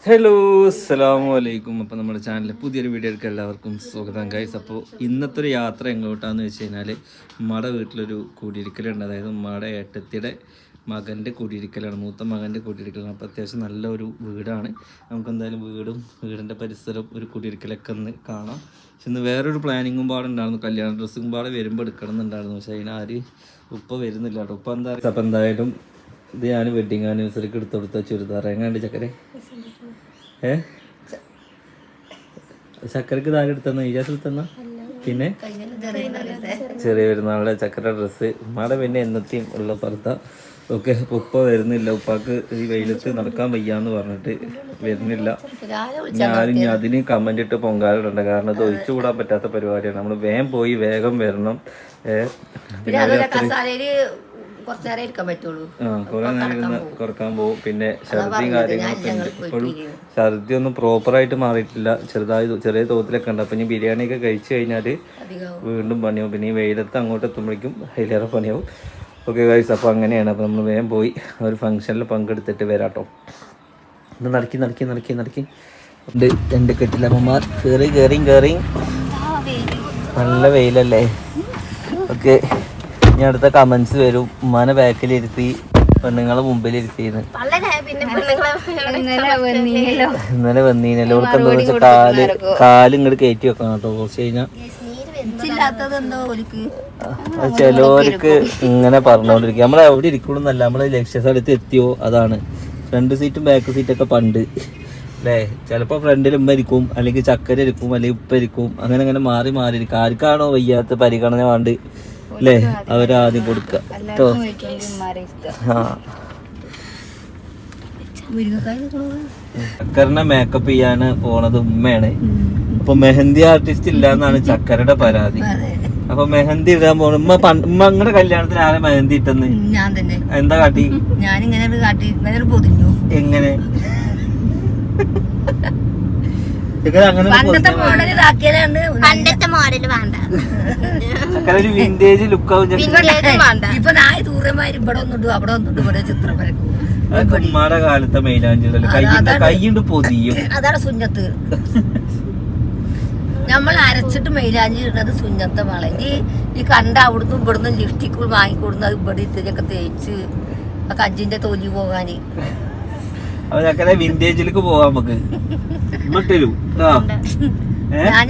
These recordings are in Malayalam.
ഹലോ അസ്സലാമു അലൈക്കും. അപ്പോൾ നമ്മുടെ ചാനലിൽ പുതിയൊരു വീഡിയോയ്ക്ക് എല്ലാവർക്കും സ്വാഗതം ഗൈസ്. അപ്പോൾ ഇന്നത്തെ ഒരു യാത്ര എങ്ങോട്ടാന്ന് വെച്ച് കഴിഞ്ഞാൽ ഉമ്മയുടെ വീട്ടിലൊരു കൂടിയിരിക്കലുണ്ട്. അതായത് ഉമ്മയുടെ ഏട്ടത്തിയുടെ മകൻ്റെ കൂടിയിരിക്കലാണ്, മൂത്ത മകൻ്റെ കൂടിയിരിക്കലാണ്. അപ്പോൾ അത്യാവശ്യം നല്ലൊരു വീടാണ്. നമുക്ക് എന്തായാലും വീടിൻ്റെ പരിസരം ഒരു കൂടിയിരിക്കലൊക്കെ ഒന്ന് കാണാം. പക്ഷെ ഇന്ന് വേറൊരു പ്ലാനിങ്ങും പാടുണ്ടായിരുന്നു, കല്യാണ ഡ്രസ്സും പാടെ വരുമ്പോൾ എടുക്കണം എന്നുണ്ടായിരുന്നു. പക്ഷേ അതിനാര് ഉപ്പ വരുന്നില്ല കേട്ടോ. ഉപ്പ എന്താ അപ്പോൾ എന്തായാലും ഇത് ഞാൻ വെഡിങ് ആനിവേഴ്സറിക്ക് എടുത്ത് കൊടുത്ത ചുരിദാർ എങ്ങനെയുണ്ട് ചക്കരെ? ചക്കരക്ക് താഴെ എടുത്തന്ന ഈജാസ് എടുത്തന്ന പിന്നെ ചെറിയ പെരുന്നാളുടെ ചക്കര ഡ്രസ്സ് ഉമ്മയുടെ പിന്നെ എന്നത്തെയും ഉള്ള പർദ്ദ ഒക്കെ. ഉപ്പ വരുന്നില്ല, ഉപ്പാക്ക് ഈ വെയിലത്ത് നടക്കാൻ വയ്യാന്ന് പറഞ്ഞിട്ട് വരുന്നില്ല. ഞാനും അതിന് കമന്റ് ഇട്ട് പൊങ്കാലിടണ്ട, കാരണം അത് ഒഴിച്ചുകൂടാൻ പറ്റാത്ത പരിപാടിയാണ്. നമ്മൾ വേഗം പോയി വേഗം വരണം. കുറെ നേരം കുറക്കാൻ പോകും. പിന്നെ ഛർദിയും കാര്യങ്ങളൊക്കെ ഉണ്ട്. ഇപ്പോഴും ഛർദി ഒന്നും പ്രോപ്പറായിട്ട് മാറിയിട്ടില്ല, ചെറിയ തോതിലൊക്കെ ഉണ്ട്. അപ്പം ഇനി ബിരിയാണിയൊക്കെ കഴിച്ചു കഴിഞ്ഞാൽ വീണ്ടും പണിയാവും. പിന്നെ ഈ വെയിലത്ത് അങ്ങോട്ട് എത്തുമ്പോഴേക്കും അതിലേറെ പണിയാവും. ഓക്കെ ഗൈസ്, അപ്പോൾ അങ്ങനെയാണ്. അപ്പോൾ നമ്മൾ വേഗം പോയി ഒരു ഫംഗ്ഷനിൽ പങ്കെടുത്തിട്ട് വരാട്ടോ. ഒന്ന് നടക്കി രണ്ട് കെട്ടിലമ്മമാർ കയറി നല്ല വെയിലല്ലേ. ഓക്കെ, ഇനി അടുത്ത കമന്റ്സ് വരും ഉമ്മാനെ ബാക്കിലിരുത്തി പെണ്ണുങ്ങളെ മുമ്പിലിരുത്തിന്ന്. ഇന്നലെ വന്നീനല്ലോ. ഓൾക്ക് എന്താ വെച്ചാൽ കാല് ഇങ്ങോട്ട് കയറ്റി വെക്കണം കേട്ടോ. കുറച്ച് കഴിഞ്ഞാൽ ചിലവർക്ക് ഇങ്ങനെ പറഞ്ഞോണ്ടിരിക്കും. നമ്മൾ എവിടെ ഇരിക്കണമെന്നല്ല, നമ്മളെ ലക്ഷ്യസ്ഥലത്ത് എത്തിയോ അതാണ്. ഫ്രണ്ട് സീറ്റും ബാക്ക് സീറ്റൊക്കെ പണ്ട് അല്ലേ. ചിലപ്പോൾ ഫ്രണ്ടിൽ ഉമ്മ ഇരിക്കും, അല്ലെങ്കിൽ ചക്കര ഇരിക്കും, അല്ലെങ്കിൽ ഉപ്പ ഇരിക്കും. അങ്ങനെ മാറി ഇരിക്കും. ആർക്കാണോ വയ്യാത്ത പരിഗണന വേണ്ട അല്ലേ, അവരാദ്യം കൊടുക്കുക കേട്ടോ. ചക്കറിനെ മേക്കപ്പ് ചെയ്യാന് പോണത് ഉമ്മയാണ്. അപ്പൊ മെഹന്തി ആർട്ടിസ്റ്റ് ഇല്ല എന്നാണ് ചക്കരയുടെ പരാതി. അപ്പൊ മെഹന്തി ഇടാൻ പോണ ഉമ്മ അങ്ങടെ കല്യാണത്തിന് ആരെ മെഹന്തി ഇട്ടെന്ന് ഞാൻ തന്നെ. എന്താ കാട്ടി? ഞാനിങ്ങനെ കാട്ടി പൊതിഞ്ഞു. എങ്ങനെ വിന്റേജ് ലുക്കാവും. ഉമ്മയുടെ കാലത്തെ മൈലാഞ്ചി കൈയുണ്ട് പൊതിയും. അതാണ് സുന്നത്ത്. നമ്മൾ അരച്ചിട്ട് മൈലാഞ്ചി ഇടുന്നത് സുന്നത്തെ വളഞ്ഞ് ഈ കണ്ട അവിടുന്ന് ഇവിടുന്ന് ലിപ്സ്റ്റിക്ക് വാങ്ങിക്കൊടുന്നത് ഇവിടെ ഇത്തിരിയൊക്കെ തേച്ച് ആ കഞ്ചിന്റെ തൊലി പോകാന്. വിന്റേജിലേക്ക് പോവാൻ നമുക്ക്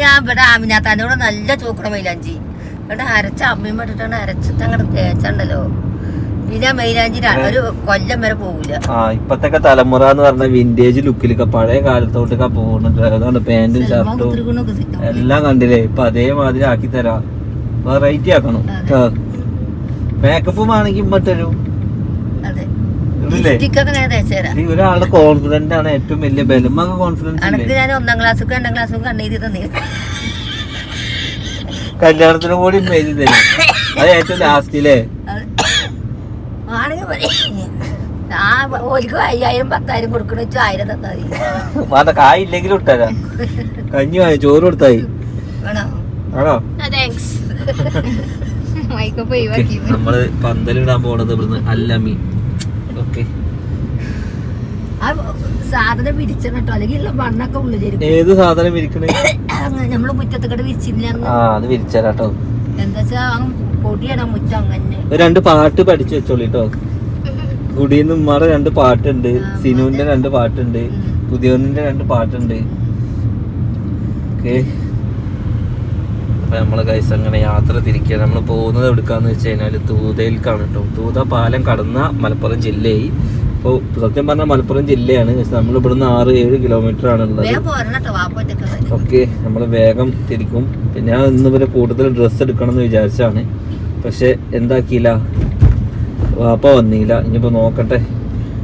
ഞാൻ ഇവിടെ ആമിനാത്താനോട് നല്ല ചോക്കണ മൈലാഞ്ചി ഇവിടെ അരച്ച അമ്മയും ഇട്ടിട്ടാണ് അരച്ചിട്ട് അങ്ങോട്ട് തേച്ചുണ്ടല്ലോ. പിന്നെ മൈലാഞ്ചി ഒരു കൊല്ലം വരെ പോകൂല. ഇപ്പത്തെ തലമുറ എന്ന് പറഞ്ഞ വിന്റേജ് ലുക്കിലൊക്കെ പഴയ കാലത്തോട്ടൊക്കെ പോകുന്നുണ്ട്. അതാണ് പാന്റും ഷർട്ടും എല്ലാം കണ്ടില്ലേ. ഇപ്പൊ അതേമാതിരി ആക്കി തരാം, വെറൈറ്റി ആക്കണം. മേക്കപ്പും ആണെങ്കിൽ ഇമ്മട്ടരും. ഒരാളുടെ കോൺഫിഡന്റ് ആണ് ഏറ്റവും വലിയ ബലം. കോൺഫിഡൻസ് ഞാൻ 1ാം ക്ലാസ് 2ാം ക്ലാസ് കണ്ണെഴുതി തന്നെ കല്യാണത്തിനും കൂടി എഴുതി തരും. അത് ഏറ്റവും ലാസ്റ്റില്ലേ ഓർക്ക് 5000 10,000 കൊടുക്കണ 1000 തന്നാ കായില്ലെങ്കിലും ഇട്ടാ കഞ്ഞി ചോറ് കൊടുത്തായി ആണോ. നമ്മള് പന്തലിടാൻ പോണത് ഇവിടുന്ന് അല്ലമി. സാധനം വിരിച്ചോ, അല്ലെങ്കിൽ മണ്ണൊക്കെ ഉള്ളിൽ. ഏത് സാധനം വിരിക്കണേ? നമ്മള് മുറ്റത്തൊക്കെ വിരിച്ചില്ല. അത് വിരിച്ചാട്ടോ. എന്താ വെച്ചാ പൊടിയാണ് മുറ്റം. അങ്ങനെ 2 പാട്ട് പഠിച്ചു വെച്ചോളിട്ടോ. കുടിന്ന് ഉമ്മാടെ 2 പാട്ടുണ്ട്, സിനുവിന്റെ 2 പാട്ടുണ്ട്, പുതിയവന്നിന്റെ 2 പാട്ടുണ്ട്. ഓക്കെ, അപ്പൊ നമ്മള് ഗൈസ് അങ്ങനെ യാത്ര തിരിക്കുക. നമ്മൾ പോകുന്നത് എവിടുക്കാന്ന് വെച്ച് കഴിഞ്ഞാല് തൂതയിൽക്കാണ് കേട്ടോ. തൂത പാലം കടന്ന മലപ്പുറം ജില്ലയായി. അപ്പോൾ സത്യം പറഞ്ഞാൽ മലപ്പുറം ജില്ലയാണ്. നമ്മൾ ഇവിടുന്ന് 6-7 കിലോമീറ്റർ ആണുള്ളത്. ഓക്കെ, നമ്മൾ വേഗം തിരിക്കും. പിന്നെ ഞാൻ ഇന്ന് വരെ കൂടുതൽ ഡ്രസ്സ് എടുക്കണം എന്ന് വിചാരിച്ചാണ്, പക്ഷെ എന്താക്കിയില്ല, വാപ്പ വന്നില്ല. ഇനിയിപ്പോ നോക്കട്ടെ,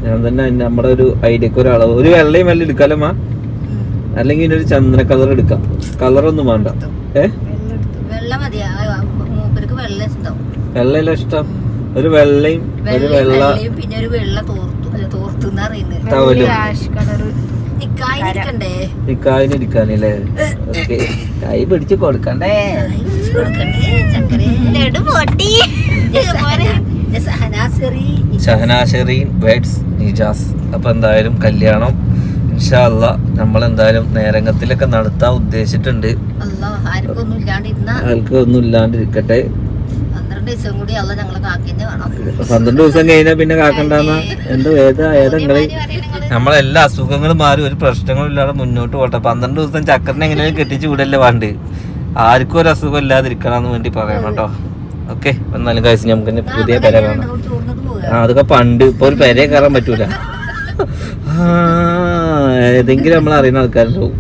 ഞാൻ തന്നെ നമ്മുടെ ഒരു ഐഡിയക്ക് ഒരളവ് ഒരു വെള്ളയും വെള്ളം എടുക്കാലമ്മ, അല്ലെങ്കിൽ ഒരു ചന്ദന കളർ എടുക്കാം. കളറൊന്നും വേണ്ട. വെള്ളയല്ല ഇഷ്ടം. ഒരു വെള്ളയും ഒരു വെള്ള പിന്നെ ഒരു വെള്ള നിക്കാനിരിക്കാനല്ലേ. ഓക്കെ, കൈ പിടിച്ച് കൊടുക്കണ്ടേ. ഷഹനാ ഷെറീൻ വെഡ്സ് നിജാസ്. അപ്പൊ എന്തായാലും കല്യാണം ഇൻഷാ അല്ലാ നമ്മളെന്തായാലും നേരങ്ങത്തിലൊക്കെ നടത്താൻ ഉദ്ദേശിച്ചിട്ടുണ്ട്. ആർക്കും ഒന്നും ഇല്ലാണ്ടിരിക്കട്ടെ. 12 ദിവസം കഴിഞ്ഞാൽ പിന്നെ കാക്കണ്ടെന്ന എന്തോ ഏതെങ്കിലും നമ്മളെല്ലാ അസുഖങ്ങളും മാറി ഒരു പ്രശ്നങ്ങളും ഇല്ലാതെ മുന്നോട്ട് പോട്ടെ. 12 ദിവസം ചക്കറിനെ എങ്ങനെയും കെട്ടിച്ചു വിടല്ലേ വേണ്ട. ആർക്കും ഒരു അസുഖം ഇല്ലാതിരിക്കണമെന്ന് വേണ്ടി പറയണം കേട്ടോ. ഓക്കെ, എന്നാലും കഴിച്ച് നമുക്ക് പുതിയ പെര കാണാം. അതൊക്കെ പണ്ട്, ഇപ്പൊ ഒരു പെരയെ കയറാൻ പറ്റൂല. ഏതെങ്കിലും നമ്മൾ അറിയുന്ന ആൾക്കാരുണ്ടാവും.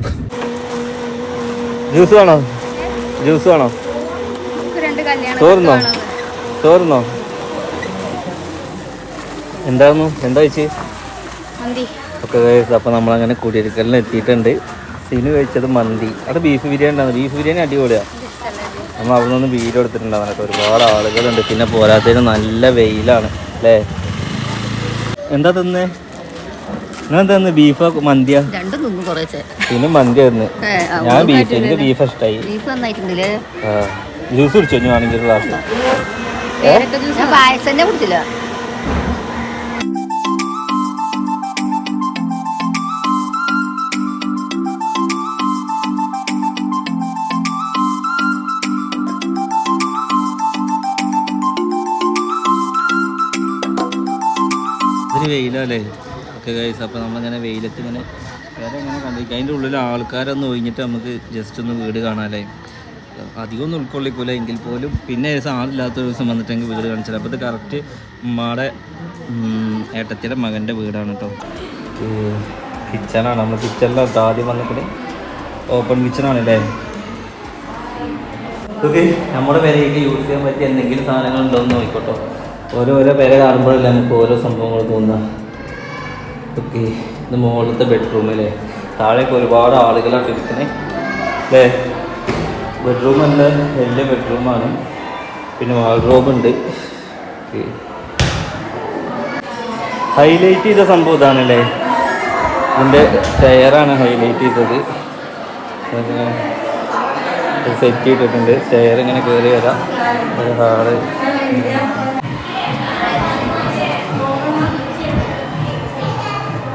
ജ്യൂസ് വേണോ? ജ്യൂസ് വേണോ? ചോറുന്നോ? എന്തായിരുന്നു? എന്താ കഴിച്ച്? ഒക്കെ കഴിച്ചു. അപ്പൊ നമ്മളങ്ങനെ കുടിയിരിക്കലിന് എത്തിയിട്ടുണ്ട്. സിനു കഴിച്ചത് മന്തി. അവിടെ ബീഫ് ബിരിയാണി ഉണ്ടായിരുന്നു. ബീഫ് ബിരിയാണി അടിപൊളിയാണ്. നമ്മൾ അവിടെ നിന്ന് വീഡിയോ എടുത്തിട്ടുണ്ടായിരുന്നു കേട്ടോ. ഒരുപാട് ആളുകളുണ്ട്. പിന്നെ പോരാത്തതിന് നല്ല വെയിലാണ് അല്ലേ? എന്താ തിന്നേ? നിങ്ങളെന്താ ബീഫോ മന്തിയാ? പിന്നെ മന്തി തിന്ന്. ഞാൻ ബീഫ്, എനിക്ക് ബീഫ് ഇഷ്ടമായി. ജ്യൂസ് കുടിച്ചോ? ഞാൻ ആണെങ്കിൽ ക്ലാസ് കുടിച്ചില്ല. ഇതൊരു വെയിലല്ലേ? ഓക്കെ ഗൈസ്, അപ്പോൾ നമ്മളിങ്ങനെ വെയിലത്ത് ഇങ്ങനെ വേറെ ഇങ്ങനെ കണ്ടിരിക്കുക. അതിൻ്റെ ഉള്ളിൽ ആൾക്കാരൊന്ന് ഒഴിഞ്ഞിട്ട് നമുക്ക് ജസ്റ്റ് ഒന്ന് വീട് കാണാമല്ലേ. അധികം ഒന്നും ഉൾക്കൊള്ളിക്കൂല എങ്കിൽ പോലും പിന്നെ ദിവസം ആളില്ലാത്ത ദിവസം വന്നിട്ടെങ്കിൽ വീട് കാണിച്ചത്. അപ്പോൾ ഇത് കറക്റ്റ് ഉമ്മയുടെ ഏട്ടത്തിയുടെ മകൻ്റെ വീടാണ് കേട്ടോ. കിച്ചണാണ്. നമ്മൾ കിച്ചണിലാണ് ആദ്യം വന്നിട്ട്. ഓപ്പൺ കിച്ചണാണല്ലേ. ഓക്കെ, നമ്മുടെ പേരേക്ക് യൂസ് ചെയ്യാൻ പറ്റിയ എന്തെങ്കിലും സാധനങ്ങൾ ഉണ്ടോയെന്ന് നോക്കിക്കോട്ടോ. ഓരോരോ പേരെ കാണുമ്പോഴല്ലേ നമുക്ക് ഓരോ സംഭവങ്ങൾ തോന്നുക. ഓക്കെ, ഇത് മുകളിലത്തെ ബെഡ്റൂം അല്ലേ. താഴേക്ക് ഒരുപാട് ആളുകളാണ് ഇരിക്കുന്നത് അല്ലേ. ബെഡ്റൂം നല്ല വലിയ ബെഡ്റൂമാണ്. പിന്നെ വാർഡ്രോബ് ഉണ്ട്. ഹൈലൈറ്റ് ചെയ്ത സംഭവം ഇതാണല്ലേ. ഇതിൻ്റെ സ്റ്റെയറാണ് ഹൈലൈറ്റ് ചെയ്തത്. സെറ്റ് ചെയ്തിട്ടുണ്ട്. സ്റ്റെയർ ഇങ്ങനെ കയറി വരാം. ഒരു ഹാള്.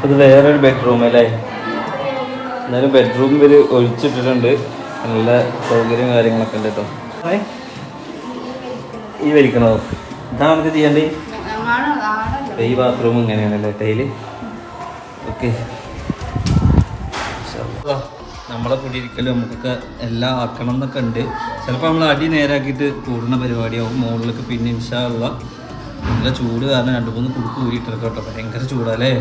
ഇത് വേറൊരു ബെഡ്റൂം അല്ലേ. എന്നാലും ബെഡ്റൂം ഇവർ ഒഴിച്ചിട്ടിട്ടുണ്ട്. നല്ല സൗകര്യം കാര്യങ്ങളൊക്കെ ഉണ്ട് കേട്ടോ. ഈ വലിക്കണോ? ഇതാണ് നമുക്ക് ചെയ്യേണ്ടത്. ഈ ബാത്റൂം ഇങ്ങനെയാണല്ലേ ടൈല്. ഓക്കെ, നമ്മളെ കുടിയിരിക്കൽ നമുക്കൊക്കെ എല്ലാം ആക്കണം എന്നൊക്കെ ഉണ്ട്. ചിലപ്പോൾ നമ്മൾ അടി നേരാക്കിയിട്ട് കൂടുന്ന പരിപാടിയാവും. മുകളിലേക്ക് പിന്നെ ഇൻഷാ അല്ലാ. നല്ല ചൂട് കാരണം 2-3 കുടുക്ക് ഊരിയിട്ടിരിക്കും കേട്ടോ. ഭയങ്കര ചൂടല്ലേ.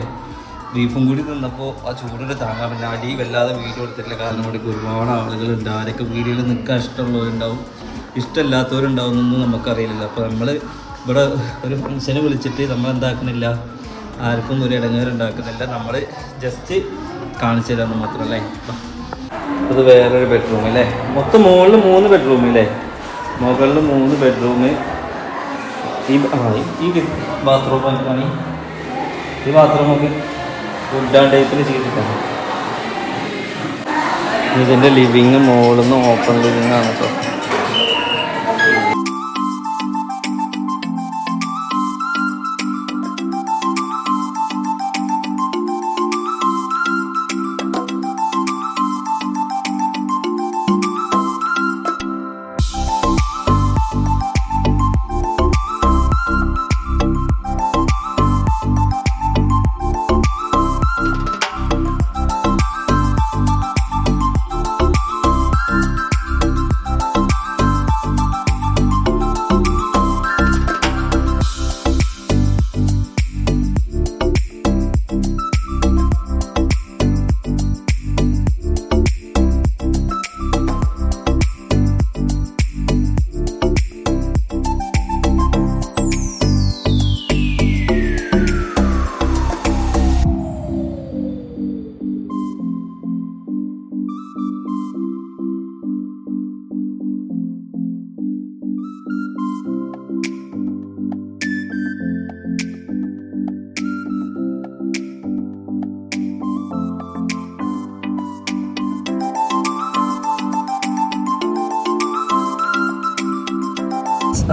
ബീഫും കൂടി നിന്നപ്പോൾ ആ ചൂടിൽ താങ്ങാൻ പറ്റില്ല. അടി വല്ലാതെ വീഡിയോ എടുത്തിട്ടില്ല. കാരണം ഇവിടെ ഒരുപാട് ആളുകളുണ്ട്. ആരൊക്കെ വീഡിയോയിൽ നിൽക്കാൻ ഇഷ്ടമുള്ളവരുണ്ടാവും, ഇഷ്ടമില്ലാത്തവരുണ്ടാവും എന്നൊന്നും നമുക്കറിയില്ലല്ലോ. അപ്പോൾ നമ്മൾ ഇവിടെ ഒരു ഫംഗ്ഷന് വിളിച്ചിട്ട് നമ്മൾ എന്താക്കുന്നില്ല, ആർക്കും ഒരു ഇടങ്ങേറുണ്ടാക്കുന്നില്ല. നമ്മൾ ജസ്റ്റ് കാണിച്ചു തരാമെന്ന് മാത്രമല്ലേ. ഇത് വേറൊരു ബെഡ്റൂം അല്ലേ. മൊത്തം മുകളിൽ 3 ബെഡ്റൂം അല്ലേ. മുകളിൽ 3 ബെഡ്റൂം. ഈ ബാത്റൂം ആണ്. ഈ ബാത്റൂമൊക്കെ വുഡ് ആൻഡ് ടൈപ്പിൽ ചെയ്തിട്ടാണ്. ഇതിൻ്റെ ലിവിങ് മുകളിൽ നിന്ന് ഓപ്പൺ ലിവിങ് ആണ് കേട്ടോ.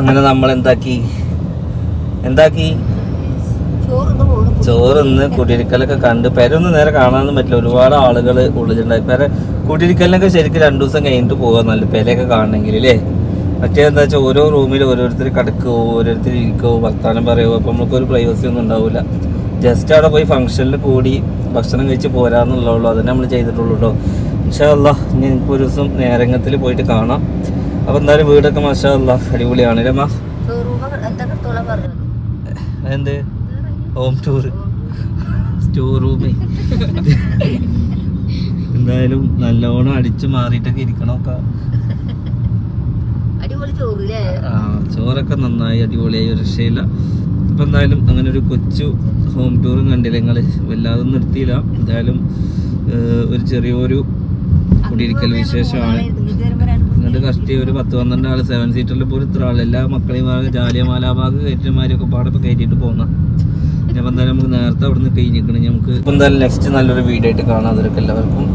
അങ്ങനെ നമ്മൾ എന്താക്കി ചോറിന്ന് കുടിയിരിക്കലൊക്കെ കണ്ട് പേരൊന്നും നേരെ കാണാനൊന്നും പറ്റില്ല. ഒരുപാട് ആളുകൾ ഉള്ളിലുണ്ടായി. പേരെ കുടിയിരിക്കലിനൊക്കെ ശരിക്കും 2 ദിവസം കഴിഞ്ഞിട്ട് പോകാൻ നല്ല പേരൊക്കെ കാണണമെങ്കിൽ അല്ലേ. മറ്റേതെന്താ വെച്ചാൽ ഓരോ റൂമിൽ ഓരോരുത്തർ കിടക്കുമോ, ഓരോരുത്തർ ഇരിക്കുമോ, വർത്താനം പറയുമോ, അപ്പോൾ നമുക്കൊരു പ്രൈവസി ഒന്നും ഉണ്ടാവില്ല. ജസ്റ്റ് അവിടെ പോയി ഫംഗ്ഷനിൽ കൂടി ഭക്ഷണം കഴിച്ച് പോരാന്നുള്ളൂ. അതന്നെ നമ്മൾ ചെയ്തിട്ടുള്ളൂ കേട്ടോ. ഇൻഷാ അല്ലാഹ് ഇനി എനിക്ക് ഒരു ദിവസം നേരങ്ങത്തിൽ പോയിട്ട് കാണാം. അപ്പോൾ എന്തായാലും വീടൊക്കെ മാഷാ അല്ലാഹ് അടിപൊളിയാണ് രമ. എന്ത് ഹോം ടൂർ സ്റ്റോർ റൂമേ എന്തായാലും നല്ലോണം അടിച്ചു മാറിയിട്ടൊക്കെ ഇരിക്കണമൊക്കെ. ചോറൊക്കെ നന്നായി അടിപൊളിയായി, ഒരു രക്ഷയില്ല. അപ്പം എന്തായാലും അങ്ങനെ ഒരു കൊച്ചു ഹോം ടൂറും കണ്ടില്ല നിങ്ങൾ. വല്ലാതെ നിർത്തിയില്ല. എന്തായാലും ഒരു ചെറിയൊരു കുടിയിരിക്കൽ വിശേഷമാണ്. എന്നിട്ട് കഷ്ടി ഒരു 10-12 ആൾ 7 സീറ്ററിൽ പോലും ഇത്ര ആൾ എല്ലാ മക്കളെയും ജാലിയമാലാബാഗ് കയറ്റന്മാരൊക്കെ പാടൊക്കെ കയറ്റിയിട്ട് പോകുന്ന. അപ്പം എന്തായാലും നമുക്ക് നേരത്തെ അവിടെ നിന്ന് കഴിഞ്ഞിരിക്കണം. നമുക്ക് ഇപ്പം എന്തായാലും നെക്സ്റ്റ് നല്ലൊരു വീഡിയോ ആയിട്ട് കാണാം. അതൊക്കെ എല്ലാവർക്കും